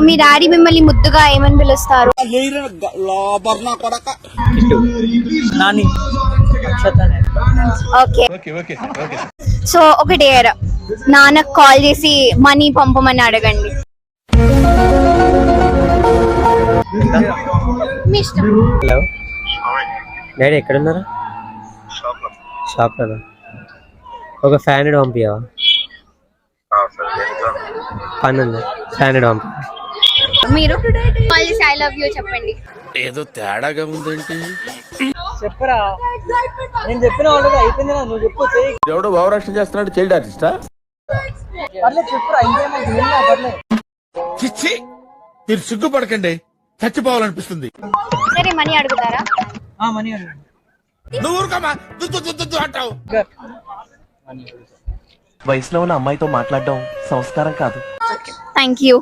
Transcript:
మీ daddy మిమ్మల్ని ముద్దుగా ఏమని పిలుస్తారు? నాని. ఓకే. సో ఒక డేర్, నాన్నకు కాల్ చేసి మనీ పంపమని అడగండి. మీ ఇష్టం. హలో డాడీ ఎక్కడున్నారా? షాప్లో. ఒక ఫ్యాన్ పంపియవా? పని ఉంది, ఫ్యాన్ పంపి. మీరు కాల్ చేసి ఐ లవ్ యూ చెప్పండి. ఏదో తేడాగా ఉందేంటి? చెప్పరా, నేను చెప్పిన ఆల్రెడీ అయిపోయింది. నువ్వు చెప్పు. ఎవడో భావరక్షణ చేస్తున్నాడు, చైల్డ్ ఆర్టిస్టా? చెప్పురా, ఇంకేమో. చిచ్చి, మీరు సిగ్గుపడకండి, చచ్చిపోవాలనిపిస్తుంది. సరే మనీ అడుగుతారా? మనీ అడుగు. నువ్వు ఊరుకోమా, దుద్దు అంటావు. వయసులో ఉన్న అమ్మాయితో మాట్లాడడం సంస్కారం కాదు. Thank you.